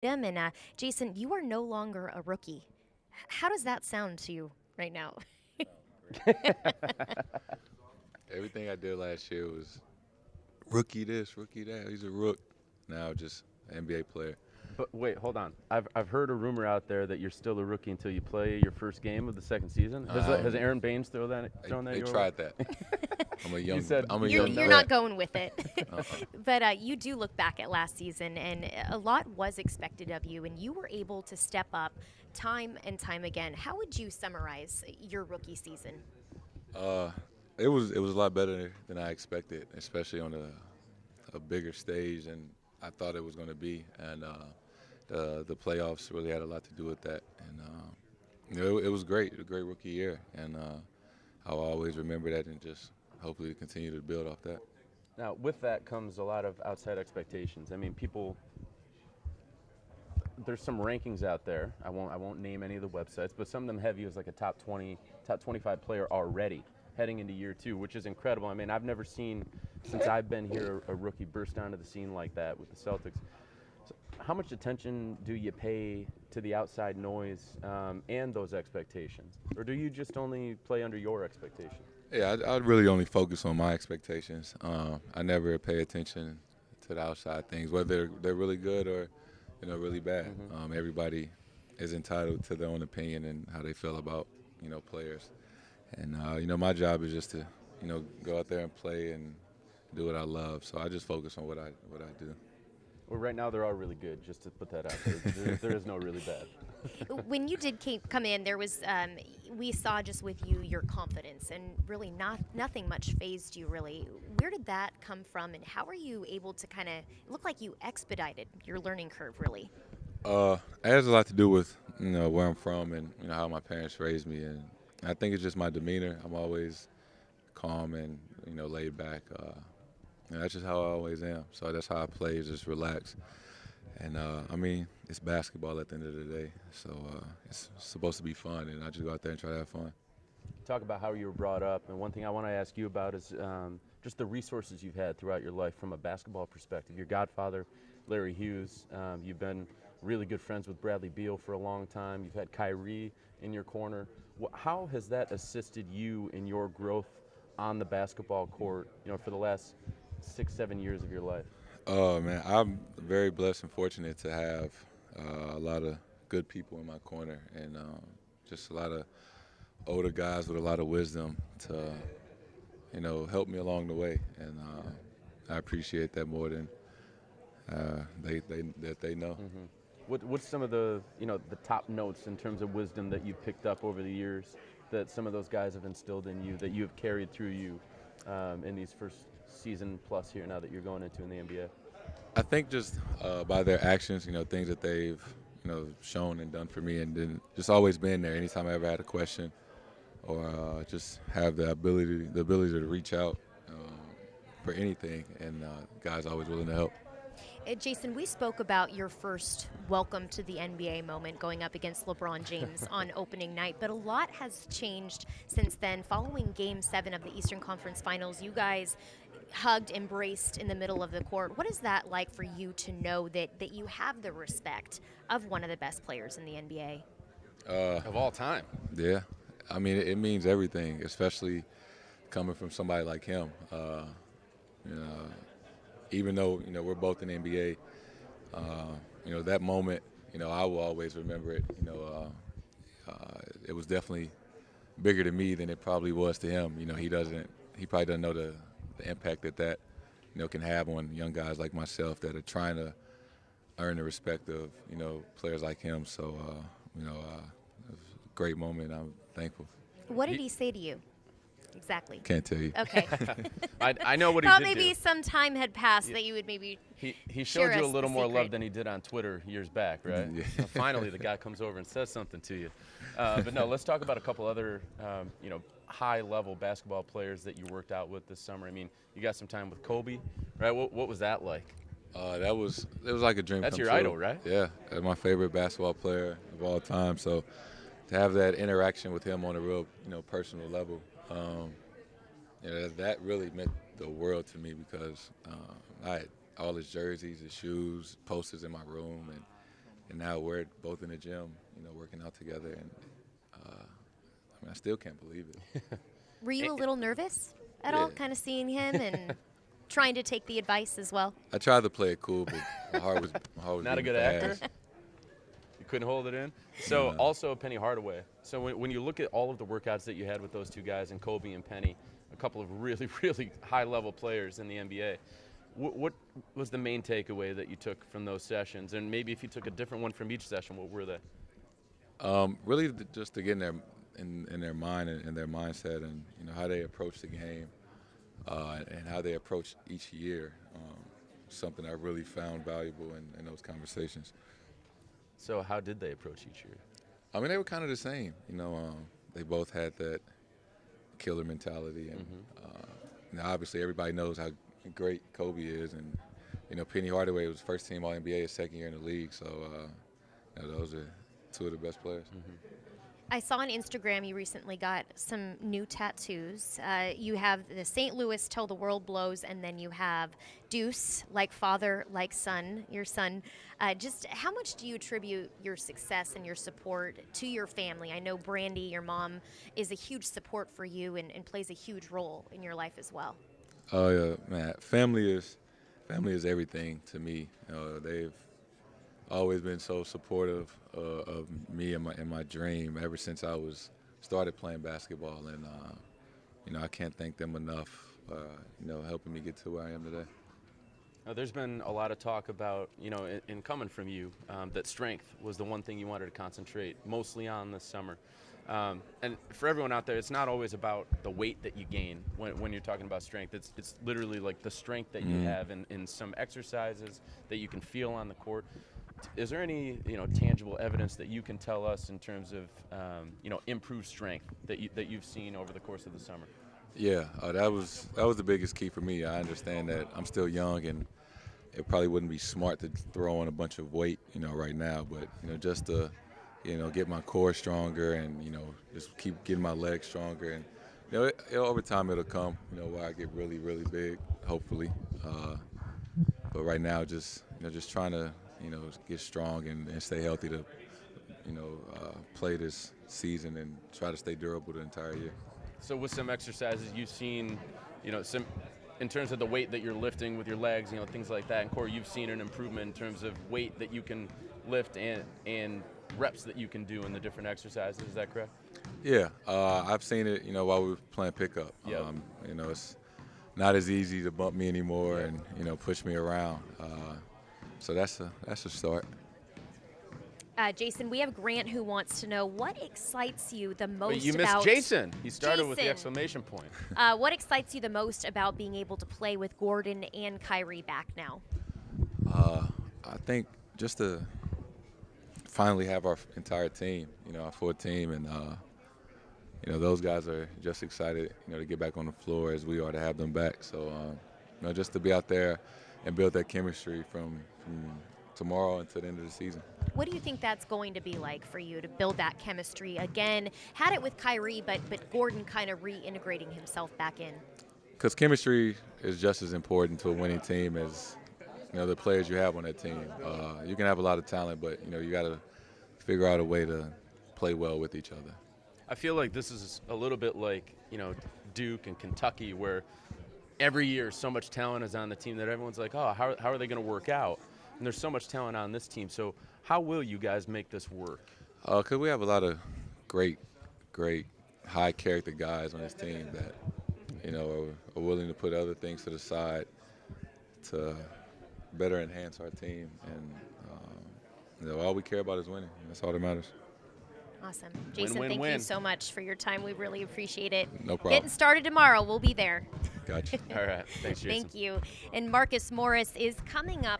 Tatum. And Jayson, you are no longer a rookie. How does that sound to you right now? Everything I did last year was rookie this, rookie that. He's a rook. Now just an NBA player. But wait, hold on. I've heard a rumor out there that you're still a rookie until you play your first game of the second season. Has Aaron Baines thrown that They your way? tried that. I'm a young. said I'm a You're, young you're vet. not going with it. Uh-uh. But you do look back at last season, and a lot was expected of you, and you were able to step up time and time again. How would you summarize your rookie season? Uh, it was a lot better than I expected, especially on a bigger stage than I thought it was going to be, and the playoffs really had a lot to do with that. And it was great, a great rookie year, and I'll always remember that and just hopefully continue to build off that. Now, with that comes a lot of outside expectations. I mean, there's some rankings out there. I won't name any of the websites, but some of them have you as like a top 20, top 25 player already heading into year two, which is incredible. I mean, I've never seen, since I've been here, a rookie burst onto the scene like that with the Celtics. So how much attention do you pay to the outside noise and those expectations? Or do you just only play under your expectations? Yeah, I'd really only focus on my expectations. I never pay attention to the outside things, whether they're really good or really bad. Everybody is entitled to their own opinion and how they feel about players. And my job is just to go out there and play and do what I love. So I just focus on what I do. Well, right now they're all really good, just to put that out there. There is no really bad. When you did come in, there was we saw just with you your confidence, and really nothing much phased you really. Where did that come from, and how are you able to kind of look like you expedited your learning curve really? It has a lot to do with where I'm from and how my parents raised me, and I think it's just my demeanor. I'm always calm and laid back. And that's just how I always am. So that's how I play, is just relax. And I mean, it's basketball at the end of the day, so it's supposed to be fun, and I just go out there and try to have fun. Talk about how you were brought up, and one thing I want to ask you about is just the resources you've had throughout your life from a basketball perspective. Your godfather, Larry Hughes, you've been really good friends with Bradley Beal for a long time. You've had Kyrie in your corner. How has that assisted you in your growth on the basketball court, for the last 6-7 years of your life? Oh man, I'm very blessed and fortunate to have a lot of good people in my corner, and just a lot of older guys with a lot of wisdom to help me along the way, and I appreciate that more than they know. What's some of the the top notes in terms of wisdom that you've picked up over the years that some of those guys have instilled in you that you have carried through you in these first season plus here now that you're going into in the NBA? I think just by their actions, things that they've shown and done for me, and then just always been there anytime I ever had a question, or just have the ability to reach out for anything, and guys always willing to help. Jayson, we spoke about your first welcome to the NBA moment going up against LeBron James on opening night, but a lot has changed since then. Following Game 7 of the Eastern Conference Finals, you guys hugged, embraced in the middle of the court. What is that like for you to know that you have the respect of one of the best players in the NBA? Of all time. Yeah, I mean it means everything, especially coming from somebody like him. You know, even though we're both in the NBA, that moment, I will always remember it. It was definitely bigger to me than it probably was to him. He probably doesn't know the impact that can have on young guys like myself that are trying to earn the respect of players like him. So it was a great moment. I'm thankful. What did he say to you? Exactly. Can't tell you. Okay. I know what he Thought did maybe do. some time had passed that you would maybe. He Share showed you a us little the more secret. love than he did on Twitter years back, right? Yeah. So finally, the guy comes over and says something to you. But no, let's talk about a couple other, high-level basketball players that you worked out with this summer. I mean, you got some time with Kobe, right? What was that like? It was like a dream That's come your true. idol, right? Yeah, that's my favorite basketball player of all time. So to have that interaction with him on a real personal level, that really meant the world to me because I had all his jerseys, his shoes, posters in my room, and now we're both in the gym, working out together, and I still can't believe it. Were you a little nervous at all, kind of seeing him and trying to take the advice as well? I tried to play it cool, but my heart was Not a beating good fast. actor? You couldn't hold it in? So also Penny Hardaway. So when you look at all of the workouts that you had with those two guys, and Kobe and Penny, a couple of really, really high-level players in the NBA, what was the main takeaway that you took from those sessions? And maybe if you took a different one from each session, what were they? Really, just to get in their mind and their mindset, and how they approach the game, and how they approach each year. Something I really found valuable in those conversations. So how did they approach each year? I mean, they were kind of the same. They both had that killer mentality, and obviously everybody knows how great Kobe is, and Penny Hardaway was first team All-NBA his second year in the league, so those are two of the best players. I saw on Instagram you recently got some new tattoos. You have the St. Louis Till the World Blows, and then you have Deuce, like father, like son, your son. Just how much do you attribute your success and your support to your family? I know Brandy, your mom, is a huge support for you and plays a huge role in your life as well. Oh yeah, man. Family is everything to me. They've always been so supportive of me and my dream ever since I started playing basketball, and I can't thank them enough. Helping me get to where I am today. There's been a lot of talk about, in coming from you, that strength was the one thing you wanted to concentrate mostly on this summer. And for everyone out there, it's not always about the weight that you gain when you're talking about strength. It's literally like the strength that you have in some exercises that you can feel on the court. Is there any tangible evidence that you can tell us in terms of improved strength that you've seen over the course of the summer? Yeah, that was the biggest key for me. I understand that I'm still young, and it probably wouldn't be smart to throw on a bunch of weight, right now. But just to get my core stronger, and just keep getting my legs stronger, and over time it'll come, where I get really, really big, hopefully. But right now, just trying to get strong and stay healthy to play this season and try to stay durable the entire year. So with some exercises you've seen, some in terms of the weight that you're lifting with your legs, things like that. And Corey, you've seen an improvement in terms of weight that you can lift and reps that you can do in the different exercises. Is that correct? Yeah, I've seen it, while we were playing pickup. Yep. It's not as easy to bump me anymore and, push me around. So that's a start. Jayson, we have Grant who wants to know what excites you the most But you about missed Jayson. He started with the Jayson. exclamation point. What excites you the most about being able to play with Gordon and Kyrie back now? I think just to finally have our entire team, our full team, and those guys are just excited, to get back on the floor as we are to have them back. So, just to be out there and build that chemistry from tomorrow until the end of the season. What do you think that's going to be like for you to build that chemistry again? Had it with Kyrie, but Gordon kind of reintegrating himself back in. Because chemistry is just as important to a winning team as the players you have on that team. You can have a lot of talent, but you got to figure out a way to play well with each other. I feel like this is a little bit like Duke and Kentucky, where every year so much talent is on the team that everyone's like, oh, how are they going to work out? And there's so much talent on this team. So how will you guys make this work? Because we have a lot of great, high character guys on this team that, are willing to put other things to the side to better enhance our team. And, all we care about is winning. That's all that matters. Awesome. Jayson, thank you so much for your time. We really appreciate it. No problem. Getting started tomorrow. We'll be there. Gotcha. All right. Thanks, Jayson. Thank you. And Marcus Morris is coming up